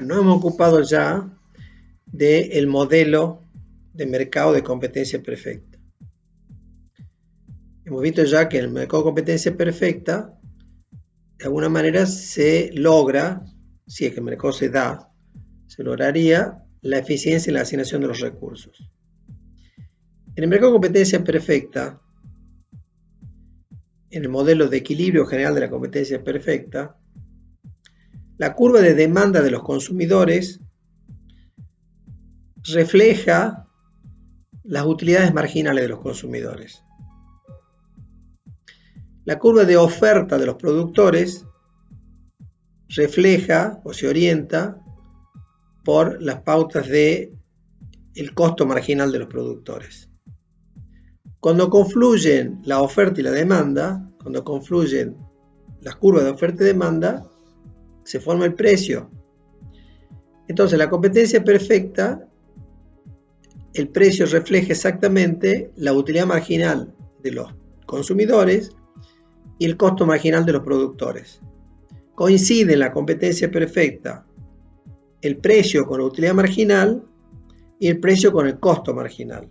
Bueno, nos hemos ocupado ya del modelo de mercado de competencia perfecta. Hemos visto ya que en el mercado de competencia perfecta, de alguna manera se logra, si es que el mercado se da, se lograría la eficiencia en la asignación de los recursos. En el mercado de competencia perfecta, en el modelo de equilibrio general de la competencia perfecta, la curva de demanda de los consumidores refleja las utilidades marginales de los consumidores. La curva de oferta de los productores refleja o se orienta por las pautas de el costo marginal de los productores. Cuando confluyen la oferta y la demanda, cuando confluyen las curvas de oferta y demanda, se forma el precio. Entonces, la competencia perfecta, el precio refleja exactamente la utilidad marginal de los consumidores y el costo marginal de los productores. Coincide en la competencia perfecta el precio con la utilidad marginal y el precio con el costo marginal.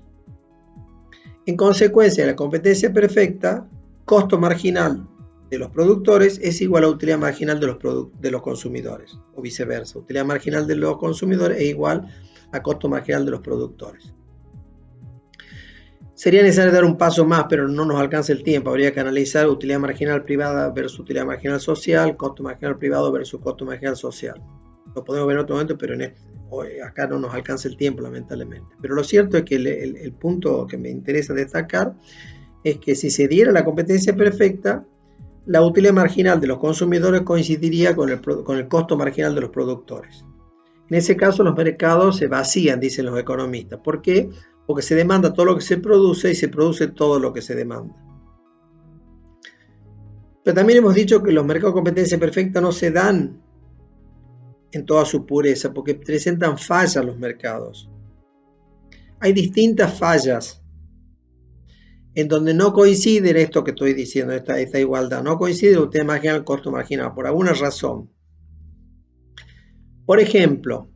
En consecuencia, la competencia perfecta, costo marginal de los productores es igual a utilidad marginal de los consumidores, o viceversa. Utilidad marginal de los consumidores es igual a costo marginal de los productores. Sería necesario dar un paso más, pero no nos alcanza el tiempo. Habría que analizar utilidad marginal privada versus utilidad marginal social, costo marginal privado versus costo marginal social. Lo podemos ver en otro momento, pero acá no nos alcanza el tiempo, lamentablemente. Pero lo cierto es que el punto que me interesa destacar es que si se diera la competencia perfecta, la utilidad marginal de los consumidores coincidiría con el costo marginal de los productores. En ese caso, los mercados se vacían, dicen los economistas. ¿Por qué? Porque se demanda todo lo que se produce y se produce todo lo que se demanda. Pero también hemos dicho que los mercados de competencia perfecta no se dan en toda su pureza, porque presentan fallas los mercados. Hay distintas fallas en donde no coincide esto que estoy diciendo, esta igualdad, no coincide la utilidad marginal y el costo marginal, por alguna razón. Por ejemplo,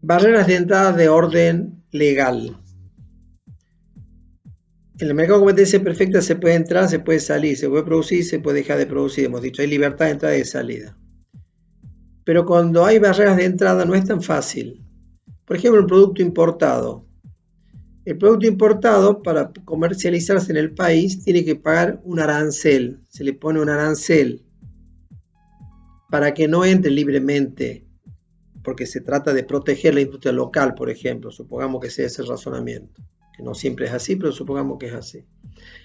barreras de entrada de orden legal. En el mercado de competencia perfecta se puede entrar, se puede salir, se puede producir, se puede dejar de producir, hemos dicho, hay libertad de entrada y de salida. Pero cuando hay barreras de entrada no es tan fácil. Por ejemplo, un producto importado. El producto importado, para comercializarse en el país, tiene que pagar un arancel. Se le pone un arancel para que no entre libremente, porque se trata de proteger la industria local, por ejemplo. Supongamos que sea ese razonamiento, que no siempre es así, pero supongamos que es así.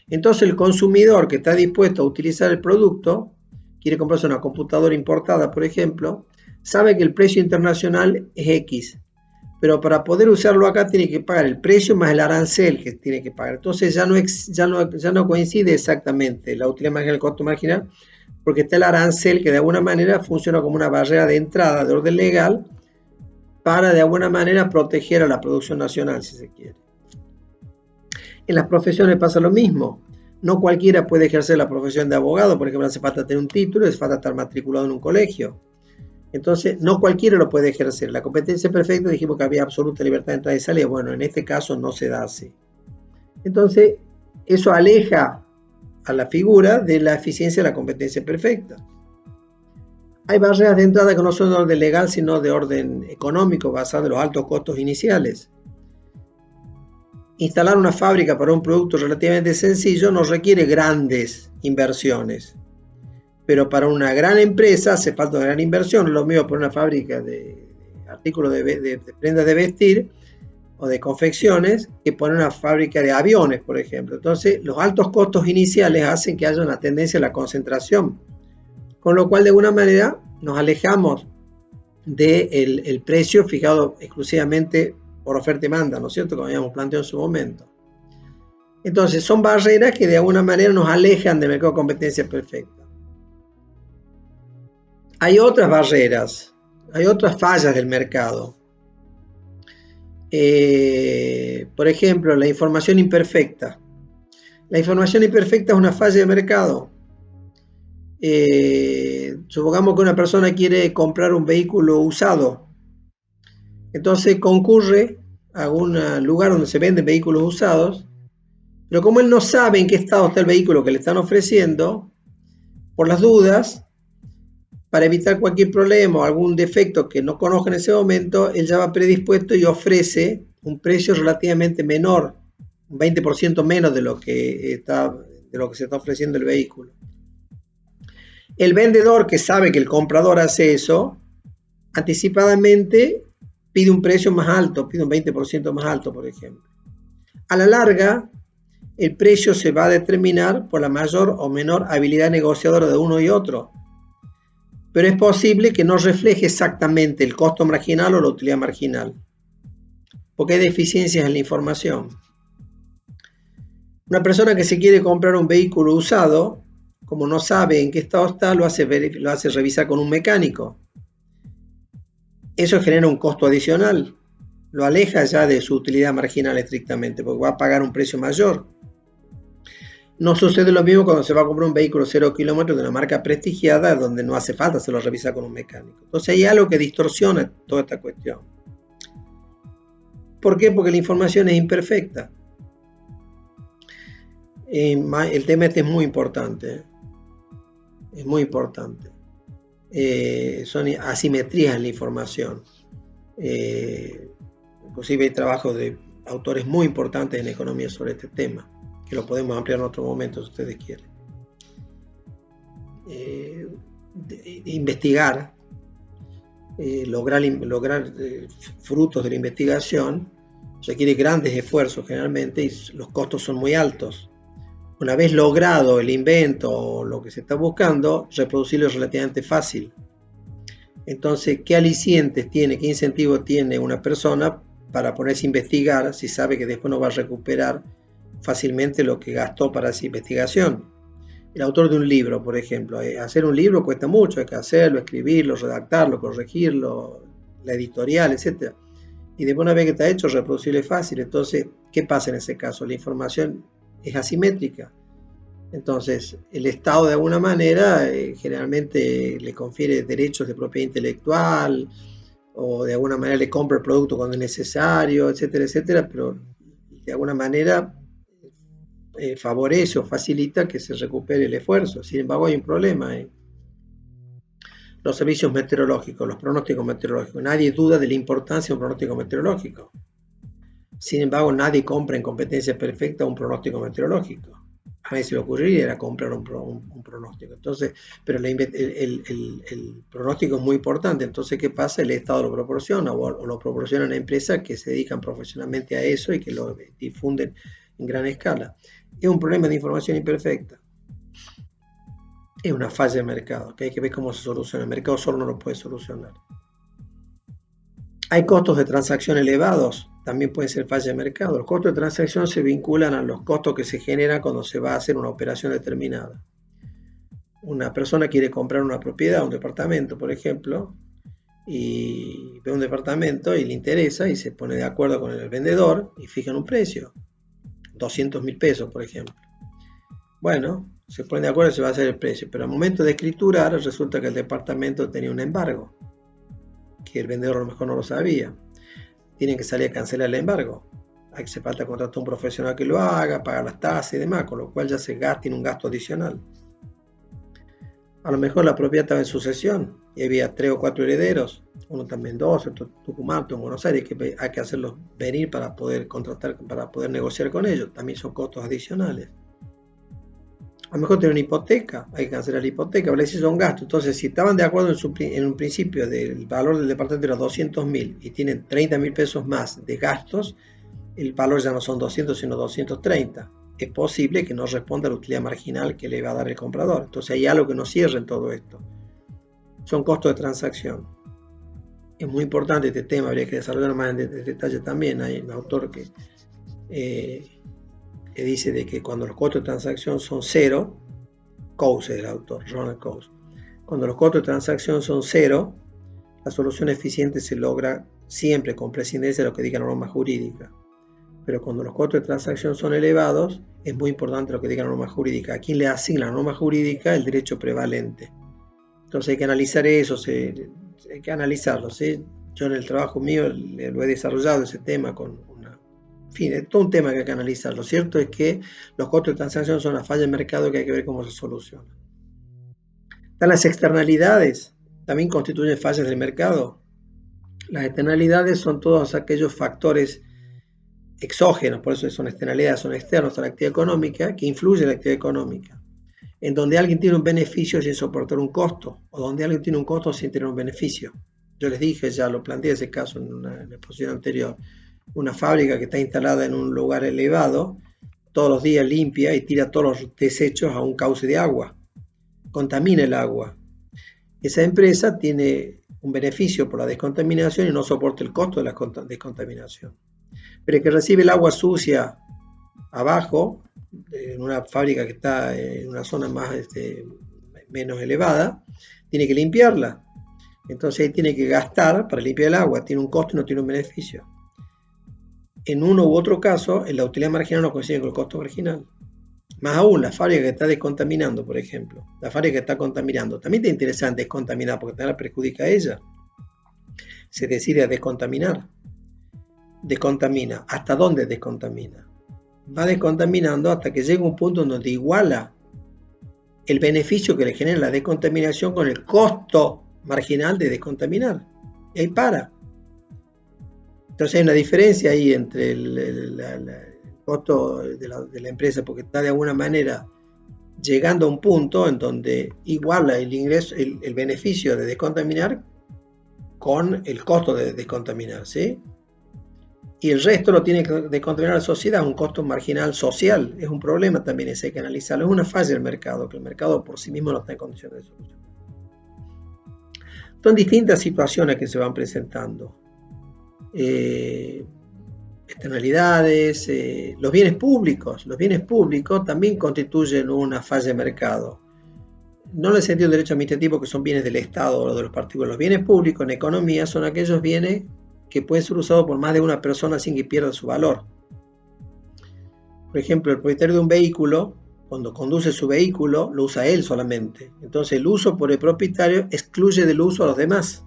Entonces el consumidor que está dispuesto a utilizar el producto, quiere comprarse una computadora importada, por ejemplo, sabe que el precio internacional es X, pero para poder usarlo acá tiene que pagar el precio más el arancel que tiene que pagar. Entonces ya no coincide exactamente la utilidad marginal y el costo marginal, porque está el arancel que de alguna manera funciona como una barrera de entrada de orden legal para de alguna manera proteger a la producción nacional, si se quiere. En las profesiones pasa lo mismo. No cualquiera puede ejercer la profesión de abogado, por ejemplo, hace falta tener un título, hace falta estar matriculado en un colegio. Entonces, no cualquiera lo puede ejercer. La competencia perfecta dijimos que había absoluta libertad de entrada y salida. Bueno, en este caso no se da así. Entonces, eso aleja a la figura de la eficiencia de la competencia perfecta. Hay barreras de entrada que no son de orden legal, sino de orden económico, basadas en los altos costos iniciales. Instalar una fábrica para un producto relativamente sencillo no requiere grandes inversiones. Pero para una gran empresa hace falta una gran inversión. Es lo mismo por una fábrica de artículos de prendas de vestir o de confecciones que poner una fábrica de aviones, por ejemplo. Entonces, los altos costos iniciales hacen que haya una tendencia a la concentración, con lo cual de alguna manera nos alejamos del precio fijado exclusivamente por oferta y demanda, ¿no es cierto?, como habíamos planteado en su momento. Entonces, son barreras que de alguna manera nos alejan del mercado de competencia perfecta. Hay otras barreras, hay otras fallas del mercado. Por ejemplo, la información imperfecta. La información imperfecta es una falla de mercado. supongamos que una persona quiere comprar un vehículo usado, entonces concurre a un lugar donde se venden vehículos usados, pero como él no sabe en qué estado está el vehículo que le están ofreciendo, por las dudas, para evitar cualquier problema o algún defecto que no conozca en ese momento, él ya va predispuesto y ofrece un precio relativamente menor, un 20% menos de lo que se está ofreciendo el vehículo. El vendedor, que sabe que el comprador hace eso, anticipadamente pide un precio más alto, pide un 20% más alto, por ejemplo. A la larga, el precio se va a determinar por la mayor o menor habilidad negociadora de uno y otro, pero es posible que no refleje exactamente el costo marginal o la utilidad marginal, porque hay deficiencias en la información. Una persona que se quiere comprar un vehículo usado, como no sabe en qué estado está, lo hace revisar con un mecánico. Eso genera un costo adicional, lo aleja ya de su utilidad marginal estrictamente, porque va a pagar un precio mayor. No sucede lo mismo cuando se va a comprar un vehículo 0 kilómetros de una marca prestigiada, donde no hace falta hacerlo revisar con un mecánico. Entonces hay algo que distorsiona toda esta cuestión. ¿Por qué? Porque la información es imperfecta. El tema este es muy importante. Es muy importante. Son asimetrías en la información. Inclusive hay trabajos de autores muy importantes en economía sobre este tema, que lo podemos ampliar en otro momento si ustedes quieren. Investigar, lograr frutos de la investigación requiere grandes esfuerzos generalmente y los costos son muy altos. Una vez logrado el invento o lo que se está buscando, reproducirlo es relativamente fácil. Entonces, ¿qué alicientes tiene, qué incentivo tiene una persona para ponerse a investigar si sabe que después no va a recuperar fácilmente lo que gastó para esa investigación? El autor de un libro, por ejemplo, hacer un libro cuesta mucho, hay que hacerlo, escribirlo, redactarlo, corregirlo, la editorial, etc. Y después, una vez que está hecho, reproducirlo es fácil. Entonces, ¿qué pasa en ese caso? La información es asimétrica. Entonces, el Estado de alguna manera generalmente le confiere derechos de propiedad intelectual o de alguna manera le compra el producto cuando es necesario, etcétera, etcétera, pero de alguna manera favorece o facilita que se recupere el esfuerzo. Sin embargo, hay un problema. Los servicios meteorológicos, los pronósticos meteorológicos. Nadie duda de la importancia de un pronóstico meteorológico. Sin embargo, nadie compra en competencia perfecta un pronóstico meteorológico. A nadie se le ocurriría comprar un pronóstico. Entonces, pero el pronóstico es muy importante. Entonces, ¿qué pasa? El Estado lo proporciona o lo proporcionan empresas que se dedican profesionalmente a eso y que lo difunden en gran escala. Es un problema de información imperfecta. Es una falla de mercado, que hay que ver cómo se soluciona. El mercado solo no lo puede solucionar. Hay costos de transacción elevados, también pueden ser falla de mercado. Los costos de transacción se vinculan a los costos que se generan cuando se va a hacer una operación determinada. Una persona quiere comprar una propiedad, un departamento, por ejemplo, y ve un departamento y le interesa y se pone de acuerdo con el vendedor y fijan un precio, 200.000 pesos, por ejemplo. Bueno, se pone de acuerdo y se va a hacer el precio, pero al momento de escriturar resulta que el departamento tenía un embargo, que el vendedor a lo mejor no lo sabía. Tienen que salir a cancelar el embargo. Hay que hacer falta contratar a un profesional que lo haga, pagar las tasas y demás, con lo cual ya se tiene un gasto adicional. A lo mejor la propiedad estaba en sucesión y había 3 o 4 herederos, uno está en Mendoza, otro en Tucumán, otro en Buenos Aires, que hay que hacerlos venir para poder contratar, para poder negociar con ellos. También son costos adicionales. A lo mejor tiene una hipoteca, hay que cancelar la hipoteca, pero si son gastos. Entonces, si estaban de acuerdo en un principio del valor del departamento era 200.000 y tienen 30.000 pesos más de gastos, el valor ya no son 200 sino 230. Es posible que no responda a la utilidad marginal que le va a dar el comprador. Entonces hay algo que no cierra en todo esto. Son costos de transacción. Es muy importante este tema, habría que desarrollarlo más en detalle también. Hay un autor que dice de que cuando los costos de transacción son cero, Coase es el autor, Ronald Coase. Cuando los costos de transacción son cero, la solución eficiente se logra siempre con prescindencia de lo que diga la norma jurídica. Pero cuando los costos de transacción son elevados, es muy importante lo que diga la norma jurídica. ¿A quién le asigna la norma jurídica el derecho prevalente? Entonces hay que analizar eso, hay que analizarlo, ¿sí? Yo en el trabajo mío lo he desarrollado ese tema en fin, es todo un tema que hay que analizar. Lo cierto es que los costos de transacción son una falla de mercado que hay que ver cómo se soluciona. Están las externalidades, también constituyen fallas del mercado. Las externalidades son todos aquellos factores exógenos, por eso son externalidades, son externos a la actividad económica, que influyen en la actividad económica. En donde alguien tiene un beneficio sin soportar un costo, o donde alguien tiene un costo sin tener un beneficio. Yo les dije, ya lo planteé ese caso en una exposición anterior, una fábrica que está instalada en un lugar elevado, todos los días limpia y tira todos los desechos a un cauce de agua, contamina el agua. Esa empresa tiene un beneficio por la descontaminación y no soporta el costo de la descontaminación. Pero el que recibe el agua sucia abajo, en una fábrica que está en una zona menos elevada, tiene que limpiarla. Entonces ahí tiene que gastar para limpiar el agua, tiene un costo y no tiene un beneficio. En uno u otro caso, en la utilidad marginal no coincide con el costo marginal. Más aún, la fábrica que está descontaminando, por ejemplo, la fábrica que está contaminando, también te interesa descontaminar porque también la perjudica a ella. Se decide a descontaminar. Descontamina. ¿Hasta dónde descontamina? Va descontaminando hasta que llega un punto en donde iguala el beneficio que le genera la descontaminación con el costo marginal de descontaminar. Y ahí para. Entonces hay una diferencia ahí entre el costo de la empresa, porque está de alguna manera llegando a un punto en donde iguala el ingreso, el beneficio de descontaminar con el costo de descontaminar, ¿sí? Y el resto lo tiene que descontaminar la sociedad, un costo marginal social. Es un problema también ese, hay que analizarlo. Es una falla del mercado, que el mercado por sí mismo no está en condiciones de solución. Son distintas situaciones que se van presentando. Externalidades, los bienes públicos también constituyen una falla de mercado. No en el sentido del derecho administrativo, que son bienes del Estado o de los particulares. Los bienes públicos en economía son aquellos bienes que pueden ser usados por más de una persona sin que pierda su valor. Por ejemplo, el propietario de un vehículo, cuando conduce su vehículo, lo usa él solamente. Entonces el uso por el propietario excluye del uso a los demás.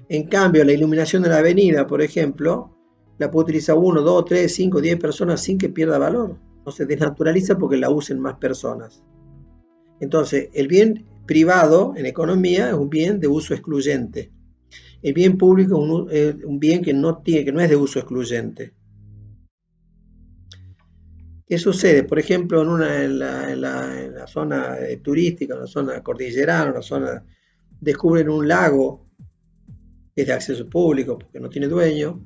En cambio, la iluminación de la avenida, por ejemplo, la puede utilizar 1, 2, 3, 5, 10 personas sin que pierda valor. No se desnaturaliza porque la usen más personas. Entonces, el bien privado en economía es un bien de uso excluyente. El bien público es un bien que no es de uso excluyente. ¿Qué sucede? Por ejemplo, en la zona turística, en la zona cordillerana, en la zona, descubren un lago que es de acceso público porque no tiene dueño,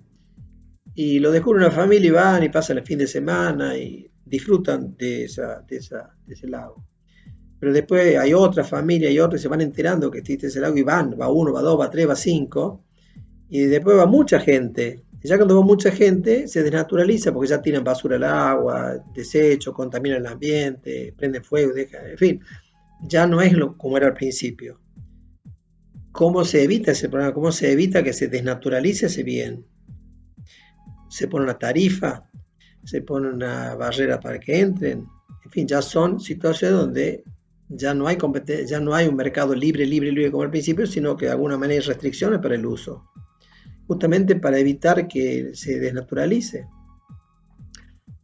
y lo descubre una familia y van y pasan el fin de semana y disfrutan de ese lago. Pero después hay otra familia y otros se van enterando que existe ese lago y van, va 1, va 2, va 3, va 5, y después va mucha gente. Y ya cuando va mucha gente se desnaturaliza porque ya tiran basura al agua, desechos, contaminan el ambiente, prenden fuego, en fin, ya no es como era al principio. ¿Cómo se evita ese problema? ¿Cómo se evita que se desnaturalice ese bien? Se pone una tarifa, se pone una barrera para que entren. En fin, ya son situaciones donde ya no hay competencia, ya no hay un mercado libre como al principio, sino que de alguna manera hay restricciones para el uso, justamente para evitar que se desnaturalice.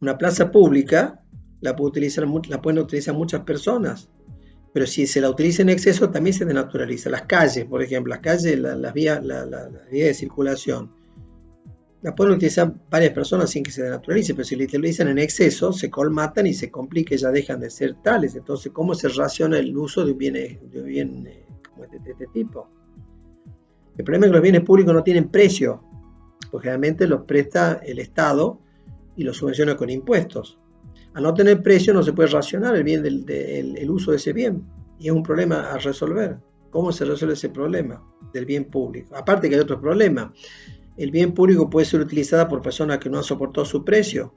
Una plaza pública la pueden utilizar muchas personas, pero si se la utiliza en exceso también se desnaturaliza. Las calles, por ejemplo, las vías de circulación, la pueden utilizar varias personas sin que se desnaturalice, pero si la utilizan en exceso, se colmatan y se complica y ya dejan de ser tales. Entonces, ¿cómo se raciona el uso de un bien como de este tipo? El problema es que los bienes públicos no tienen precio, porque generalmente los presta el Estado y los subvenciona con impuestos. Al no tener precio no se puede racionar el uso de ese bien, y es un problema a resolver. ¿Cómo se resuelve ese problema del bien público? Aparte que hay otros problemas. El bien público puede ser utilizado por personas que no han soportado su precio.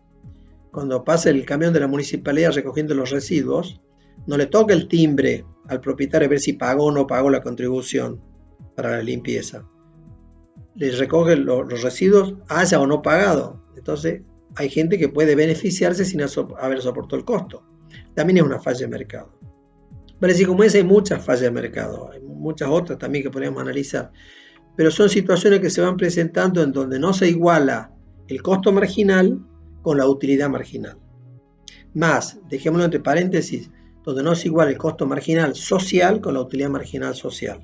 Cuando pasa el camión de la municipalidad recogiendo los residuos, no le toca el timbre al propietario a ver si pagó o no pagó la contribución para la limpieza. Le recoge los residuos, haya o no pagado. Entonces, hay gente que puede beneficiarse sin haber soportado el costo. También es una falla de mercado. Vale, así como esa hay muchas fallas de mercado, hay muchas otras también que podríamos analizar, pero son situaciones que se van presentando en donde no se iguala el costo marginal con la utilidad marginal. Más, dejémoslo entre paréntesis, donde no se iguala el costo marginal social con la utilidad marginal social.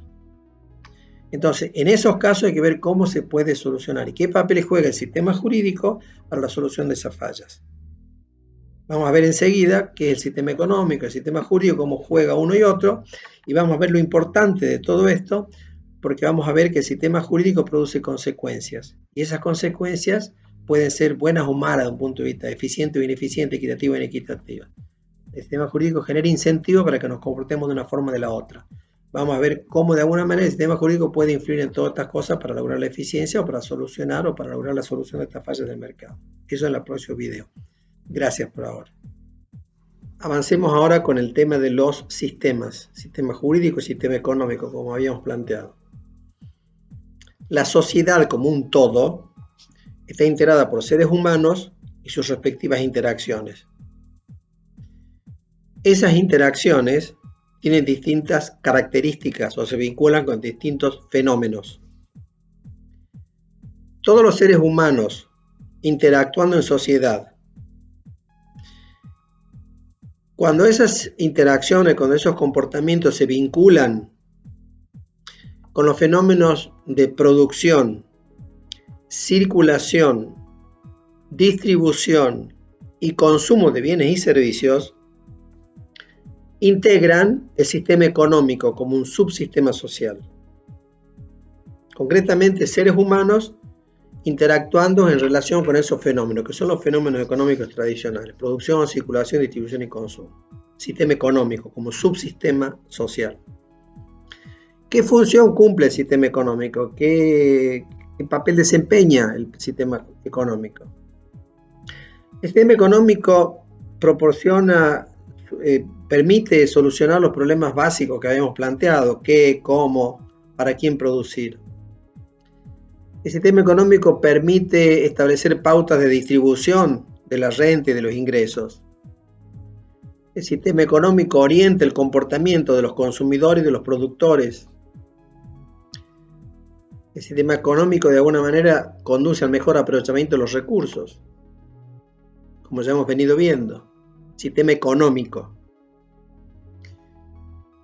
Entonces, en esos casos hay que ver cómo se puede solucionar y qué papel juega el sistema jurídico para la solución de esas fallas. Vamos a ver enseguida qué es el sistema económico, el sistema jurídico, cómo juega uno y otro, y vamos a ver lo importante de todo esto, porque vamos a ver que el sistema jurídico produce consecuencias, y esas consecuencias pueden ser buenas o malas de un punto de vista eficiente o ineficiente, equitativa o inequitativa. El sistema jurídico genera incentivos para que nos comportemos de una forma o de la otra. Vamos a ver cómo de alguna manera el sistema jurídico puede influir en todas estas cosas para lograr la eficiencia o para solucionar o para lograr la solución de estas fallas del mercado. Eso en el próximo video. Gracias por ahora. Avancemos ahora con el tema de los sistemas, sistema jurídico y sistema económico, como habíamos planteado. La sociedad como un todo está integrada por seres humanos y sus respectivas interacciones. Esas interacciones tienen distintas características o se vinculan con distintos fenómenos. Todos los seres humanos interactuando en sociedad, cuando esas interacciones, cuando esos comportamientos se vinculan con los fenómenos de producción, circulación, distribución y consumo de bienes y servicios, integran el sistema económico como un subsistema social. Concretamente, seres humanos interactuando en relación con esos fenómenos, que son los fenómenos económicos tradicionales: producción, circulación, distribución y consumo. Sistema económico como subsistema social. ¿Qué función cumple el sistema económico? ¿Qué papel desempeña el sistema económico? El sistema económico permite solucionar los problemas básicos que habíamos planteado: qué, cómo, para quién producir. El sistema económico permite establecer pautas de distribución de la renta y de los ingresos. El sistema económico orienta el comportamiento de los consumidores y de los productores. El sistema económico de alguna manera conduce al mejor aprovechamiento de los recursos, como ya hemos venido viendo. Sistema económico.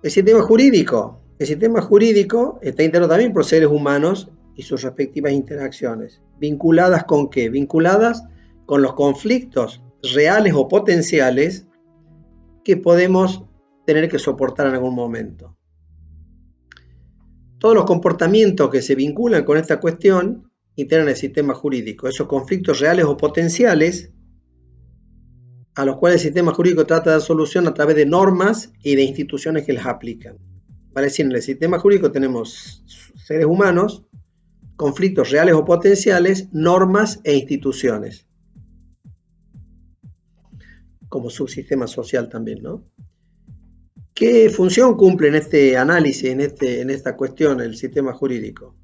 El sistema jurídico. El sistema jurídico está integrado también por seres humanos y sus respectivas interacciones. ¿Vinculadas con qué? Vinculadas con los conflictos reales o potenciales que podemos tener que soportar en algún momento. Todos los comportamientos que se vinculan con esta cuestión integran el sistema jurídico. Esos conflictos reales o potenciales a los cuales el sistema jurídico trata de dar solución a través de normas y de instituciones que las aplican. Vale decir, en el sistema jurídico tenemos seres humanos, conflictos reales o potenciales, normas e instituciones. Como subsistema social también, ¿no? ¿Qué función cumple en este análisis, en esta cuestión, el sistema jurídico?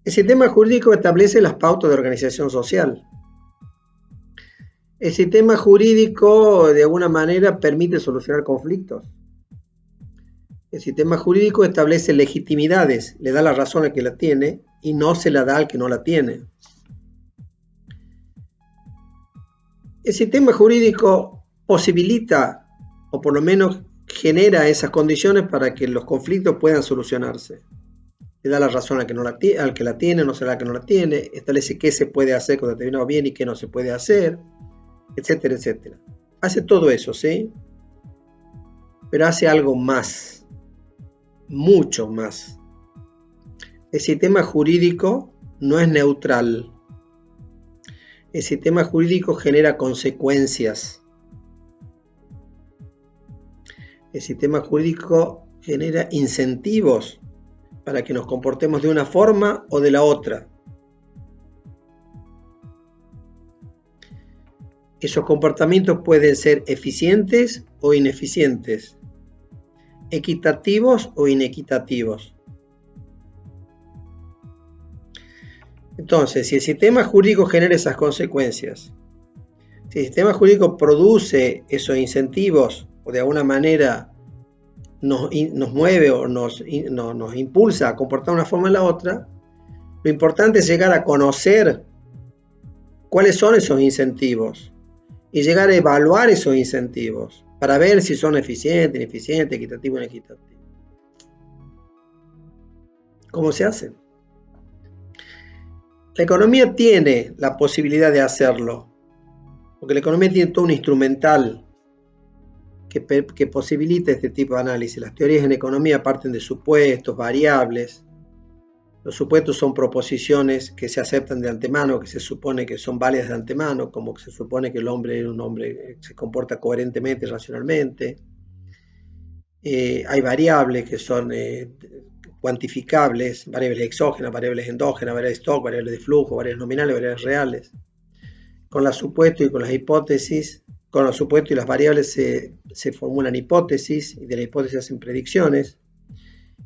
El sistema jurídico establece las pautas de organización social. El sistema jurídico, de alguna manera, permite solucionar conflictos. El sistema jurídico establece legitimidades, le da la razón al que la tiene y no se la da al que no la tiene. El sistema jurídico posibilita, o por lo menos genera esas condiciones para que los conflictos puedan solucionarse. Le da la razón al que la tiene, no se la da al que no la tiene, establece qué se puede hacer con determinado bien y qué no se puede hacer, etcétera, etcétera. Hace todo eso, ¿sí? Pero hace algo más. Mucho más. El sistema jurídico no es neutral. El sistema jurídico genera consecuencias. El sistema jurídico genera incentivos para que nos comportemos de una forma o de la otra. Esos comportamientos pueden ser eficientes o ineficientes, equitativos o inequitativos. Entonces, si el sistema jurídico genera esas consecuencias, si el sistema jurídico produce esos incentivos o de alguna manera nos mueve o nos impulsa a comportar de una forma o la otra, lo importante es llegar a conocer cuáles son esos incentivos y llegar a evaluar esos incentivos para ver si son eficientes, ineficientes, equitativos o inequitativos. ¿Cómo se hace? La economía tiene la posibilidad de hacerlo, porque la economía tiene todo un instrumental que posibilita este tipo de análisis. Las teorías en economía parten de supuestos, variables. Los supuestos son proposiciones que se aceptan de antemano, que se supone que son válidas de antemano, como que se supone que el hombre es un hombre que se comporta coherentemente, racionalmente. Hay variables que son cuantificables, variables exógenas, variables endógenas, variables de stock, variables de flujo, variables nominales, variables reales. Con los supuestos y con las hipótesis, con los supuestos y las variables se formulan hipótesis, y de la hipótesis se hacen predicciones,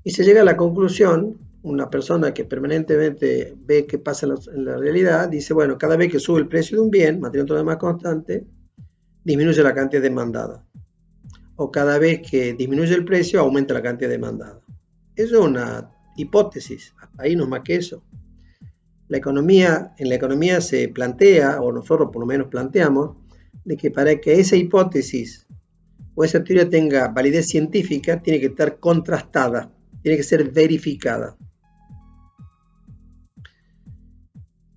y se llega a la conclusión. Una persona que permanentemente ve qué pasa en la realidad, dice, bueno, cada vez que sube el precio de un bien, manteniendo todo lo demás constante, disminuye la cantidad demandada. O cada vez que disminuye el precio, aumenta la cantidad demandada. Eso es una hipótesis, ahí no es más que eso. En la economía se plantea, o nosotros por lo menos planteamos, de que para que esa hipótesis o esa teoría tenga validez científica, tiene que estar contrastada, tiene que ser verificada.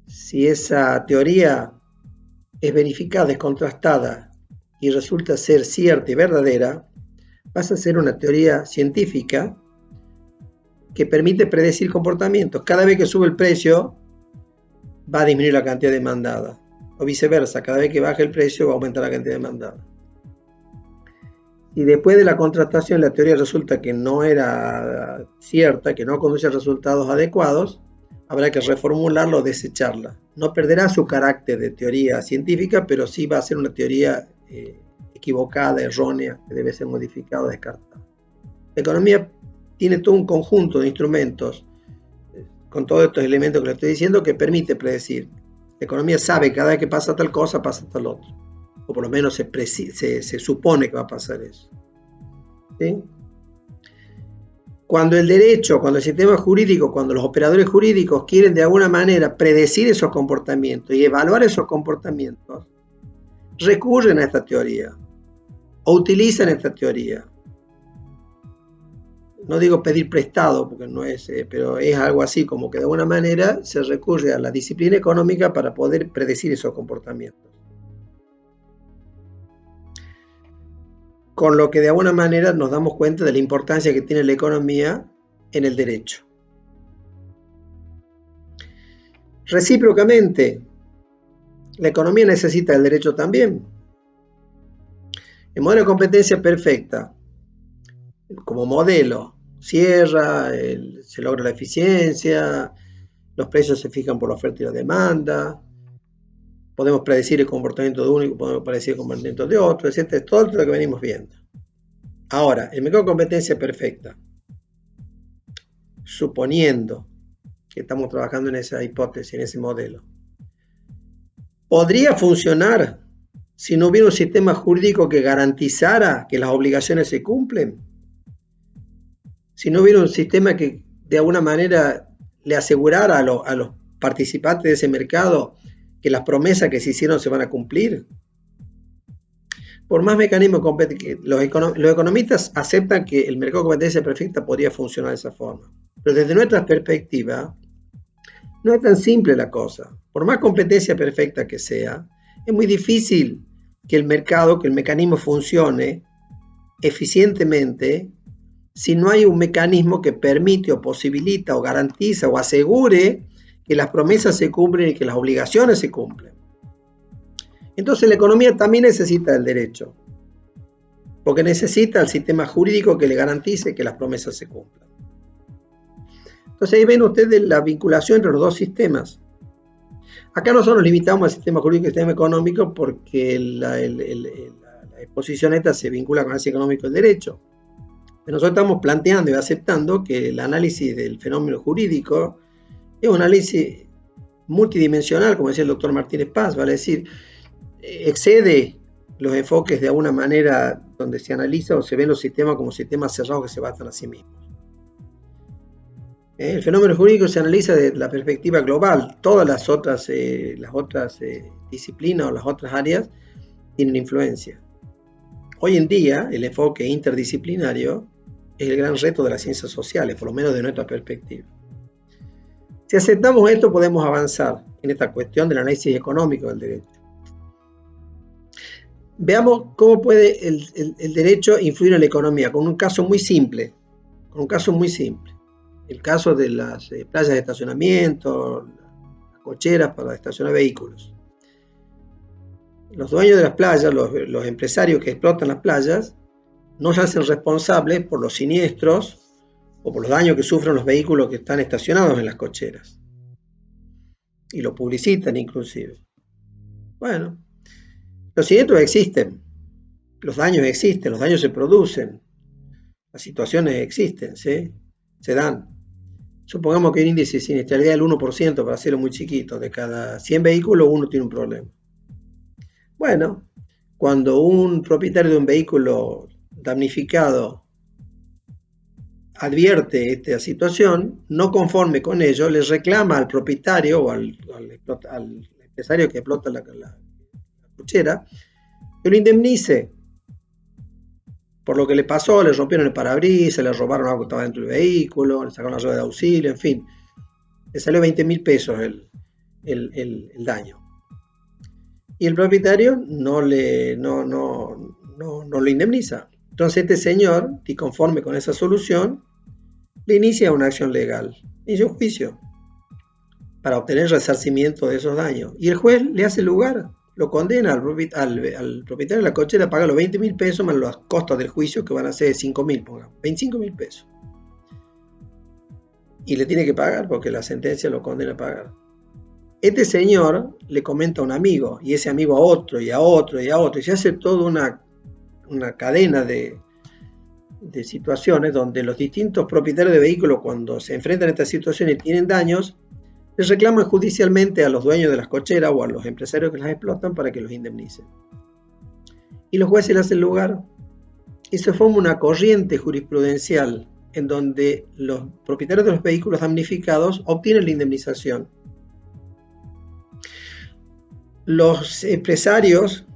Si esa teoría es verificada, es contrastada y resulta ser cierta y verdadera, pasa a ser una teoría científica que permite predecir comportamientos. Cada vez que sube el precio, va a disminuir la cantidad demandada. O viceversa, cada vez que baja el precio, va a aumentar la cantidad demandada. Y después de la contrastación, la teoría resulta que no era cierta, que no conduce a resultados adecuados, habrá que reformularla o desecharla. No perderá su carácter de teoría científica, pero sí va a ser una teoría equivocada, errónea, que debe ser modificada o descartada. La economía tiene todo un conjunto de instrumentos, con todos estos elementos que le estoy diciendo, que permite predecir. La economía sabe que cada vez que pasa tal cosa, pasa tal otro. O por lo menos se supone que va a pasar eso. ¿Sí? Cuando el derecho, cuando el sistema jurídico, cuando los operadores jurídicos quieren de alguna manera predecir esos comportamientos y evaluar esos comportamientos, recurren a esta teoría o utilizan esta teoría. No digo pedir prestado, porque no es, pero es algo así como que de alguna manera se recurre a la disciplina económica para poder predecir esos comportamientos. Con lo que de alguna manera nos damos cuenta de la importancia que tiene la economía en el derecho. Recíprocamente, la economía necesita el derecho también. El modelo de competencia perfecta, como modelo, cierra, se logra la eficiencia, los precios se fijan por la oferta y la demanda, podemos predecir el comportamiento de uno y podemos predecir el comportamiento de otro, etc. Es todo lo que venimos viendo. Ahora, el mercado de competencia perfecta, suponiendo que estamos trabajando en esa hipótesis, en ese modelo, ¿podría funcionar si no hubiera un sistema jurídico que garantizara que las obligaciones se cumplen? Si no hubiera un sistema que de alguna manera le asegurara a los participantes de ese mercado que las promesas que se hicieron se van a cumplir. Por más mecanismos los economistas aceptan que el mercado de competencia perfecta podría funcionar de esa forma. Pero desde nuestra perspectiva, no es tan simple la cosa. Por más competencia perfecta que sea, es muy difícil que el mercado, que el mecanismo funcione eficientemente si no hay un mecanismo que permite o posibilita o garantiza o asegure que las promesas se cumplen y que las obligaciones se cumplen. Entonces la economía también necesita el derecho, porque necesita el sistema jurídico que le garantice que las promesas se cumplan. Entonces ahí ven ustedes la vinculación entre los dos sistemas. Acá nosotros nos limitamos al sistema jurídico y al sistema económico porque la exposición esta se vincula con el análisis económico del derecho. Pero nosotros estamos planteando y aceptando que el análisis del fenómeno jurídico es un análisis multidimensional, como decía el doctor Martínez Paz, vale decir, excede los enfoques de alguna manera donde se analiza o se ven los sistemas como sistemas cerrados que se bastan a sí mismos. El fenómeno jurídico se analiza desde la perspectiva global. Todas las otras disciplinas o las otras áreas tienen influencia. Hoy en día, el enfoque interdisciplinario es el gran reto de las ciencias sociales, por lo menos de nuestra perspectiva. Si aceptamos esto, podemos avanzar en esta cuestión del análisis económico del derecho. Veamos cómo puede el derecho influir en la economía, con un caso muy simple. El caso de las playas de estacionamiento, las cocheras para estacionar vehículos. Los dueños de las playas, los empresarios que explotan las playas, no se hacen responsables por los siniestros o por los daños que sufren los vehículos que están estacionados en las cocheras. Y lo publicitan inclusive. Bueno, los siniestros existen, los daños existen, los daños se producen, las situaciones existen, ¿sí? Se dan. Supongamos que hay un índice de siniestralidad del 1%, para hacerlo muy chiquito, de cada 100 vehículos uno tiene un problema. Bueno, cuando un propietario de un vehículo damnificado advierte esta situación, no conforme con ello, le reclama al propietario o al empresario que explota la cochera que lo indemnice por lo que le pasó. Le rompieron el parabrisas, le robaron algo que estaba dentro del vehículo, le sacaron la rueda de auxilio, en fin. Le salió 20.000 pesos el daño. Y el propietario no lo indemniza. Entonces este señor, y conforme con esa solución, le inicia una acción legal, inicia un juicio para obtener resarcimiento de esos daños. Y el juez le hace lugar, lo condena al propietario de la cochera a pagar los 20.000 pesos más los costos del juicio, que van a ser 5.000, pongamos, 25.000 pesos. Y le tiene que pagar porque la sentencia lo condena a pagar. Este señor le comenta a un amigo, y ese amigo a otro, y a otro, y a otro, y se hace toda una cadena de situaciones donde los distintos propietarios de vehículos, cuando se enfrentan a estas situaciones y tienen daños, les reclaman judicialmente a los dueños de las cocheras o a los empresarios que las explotan para que los indemnicen. Y los jueces le hacen lugar, y se forma una corriente jurisprudencial en donde los propietarios de los vehículos damnificados obtienen la indemnización. Los empresarios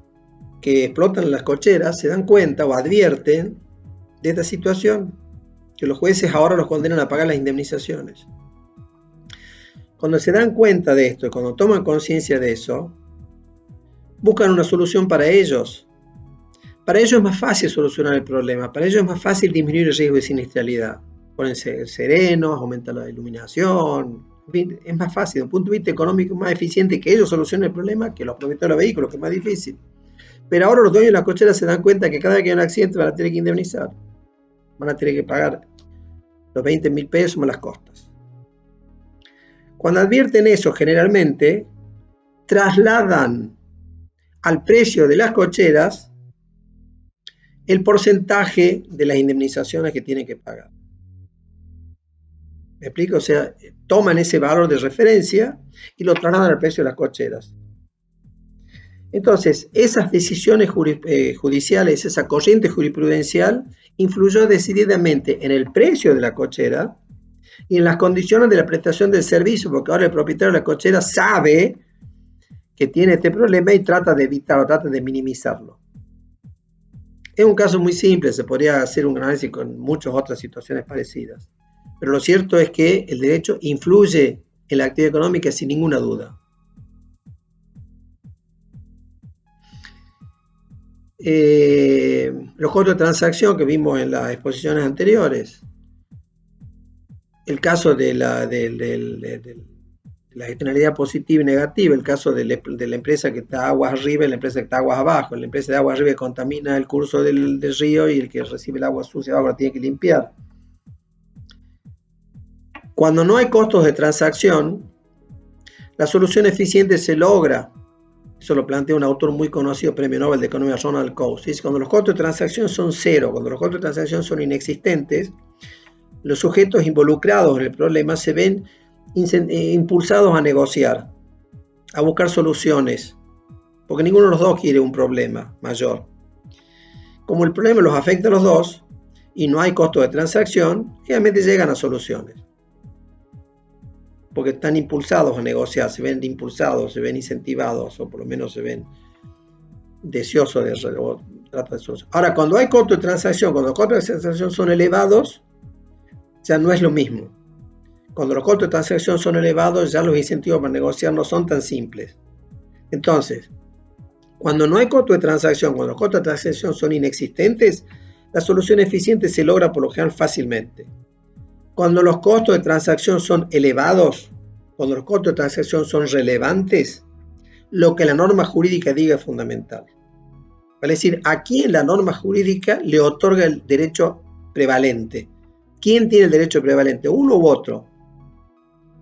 que explotan las cocheras se dan cuenta o advierten de esta situación, que los jueces ahora los condenan a pagar las indemnizaciones. Cuando se dan cuenta de esto y cuando toman conciencia de eso, buscan una solución para ellos. Para ellos es más fácil solucionar el problema, para ellos es más fácil disminuir el riesgo de siniestralidad. Pónganse serenos, aumenta la iluminación, en fin, es más fácil, desde un punto de vista económico más eficiente que ellos solucionen el problema que los propietarios de los vehículos, que es más difícil. Pero ahora los dueños de las cocheras se dan cuenta que cada vez que hay un accidente van a tener que indemnizar. Van a tener que pagar los 20.000 pesos más las costas. Cuando advierten eso, generalmente trasladan al precio de las cocheras el porcentaje de las indemnizaciones que tienen que pagar. ¿Me explico? O sea, toman ese valor de referencia y lo trasladan al precio de las cocheras. Entonces, esas decisiones judiciales, esa corriente jurisprudencial, influyó decididamente en el precio de la cochera y en las condiciones de la prestación del servicio, porque ahora el propietario de la cochera sabe que tiene este problema y trata de evitarlo, trata de minimizarlo. Es un caso muy simple, se podría hacer un análisis con muchas otras situaciones parecidas, pero lo cierto es que el derecho influye en la actividad económica sin ninguna duda. Los costos de transacción que vimos en las exposiciones anteriores, el caso de la externalidad positiva y negativa, el caso de la empresa que está aguas arriba y la empresa que está aguas abajo, la empresa de aguas arriba contamina el curso del río y el que recibe el agua sucia abajo la tiene que limpiar. Cuando no hay costos de transacción, la solución eficiente se logra. Eso lo plantea un autor muy conocido, premio Nobel de Economía, Ronald Coase. Dice, cuando los costos de transacción son cero, cuando los costos de transacción son inexistentes, los sujetos involucrados en el problema se ven impulsados a negociar, a buscar soluciones, porque ninguno de los dos quiere un problema mayor. Como el problema los afecta a los dos y no hay costo de transacción, realmente llegan a soluciones. Porque están impulsados a negociar, se ven impulsados, se ven incentivados, o por lo menos se ven deseosos de tratar de solucionar. Ahora, cuando hay costo de transacción, cuando los costos de transacción son elevados, ya no es lo mismo. Cuando los costos de transacción son elevados, ya los incentivos para negociar no son tan simples. Entonces, cuando no hay costo de transacción, cuando los costos de transacción son inexistentes, la solución eficiente se logra por lo general fácilmente. Cuando los costos de transacción son elevados, cuando los costos de transacción son relevantes, lo que la norma jurídica diga es fundamental. Es decir, ¿a quién la norma jurídica le otorga el derecho prevalente? ¿Quién tiene el derecho prevalente? ¿Uno u otro?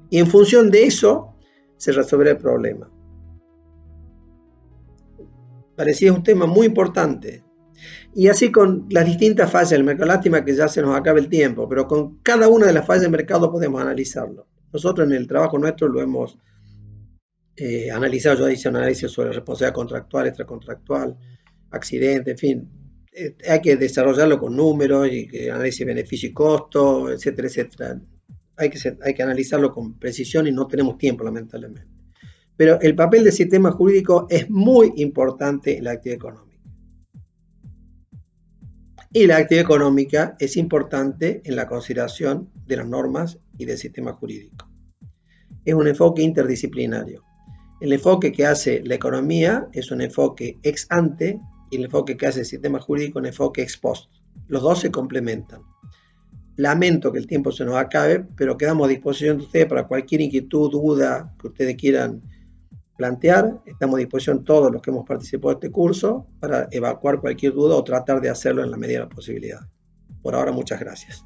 Y en función de eso se resolverá el problema. Parecía un tema muy importante. Y así con las distintas fallas del mercado. Lástima que ya se nos acabe el tiempo, pero con cada una de las fallas del mercado podemos analizarlo. Nosotros en el trabajo nuestro lo hemos analizado. Yo hice un análisis sobre responsabilidad contractual, extracontractual, accidente, en fin. Hay que desarrollarlo con números y análisis de beneficio y costo, etcétera, etcétera. Hay que analizarlo con precisión y no tenemos tiempo, lamentablemente. Pero el papel del sistema jurídico es muy importante en la actividad económica. Y la actividad económica es importante en la consideración de las normas y del sistema jurídico. Es un enfoque interdisciplinario. El enfoque que hace la economía es un enfoque ex ante y el enfoque que hace el sistema jurídico es un enfoque ex post. Los dos se complementan. Lamento que el tiempo se nos acabe, pero quedamos a disposición de ustedes para cualquier inquietud, duda que ustedes quieran plantear. Estamos a disposición todos los que hemos participado de este curso para evacuar cualquier duda o tratar de hacerlo en la medida de la posibilidad. Por ahora, muchas gracias.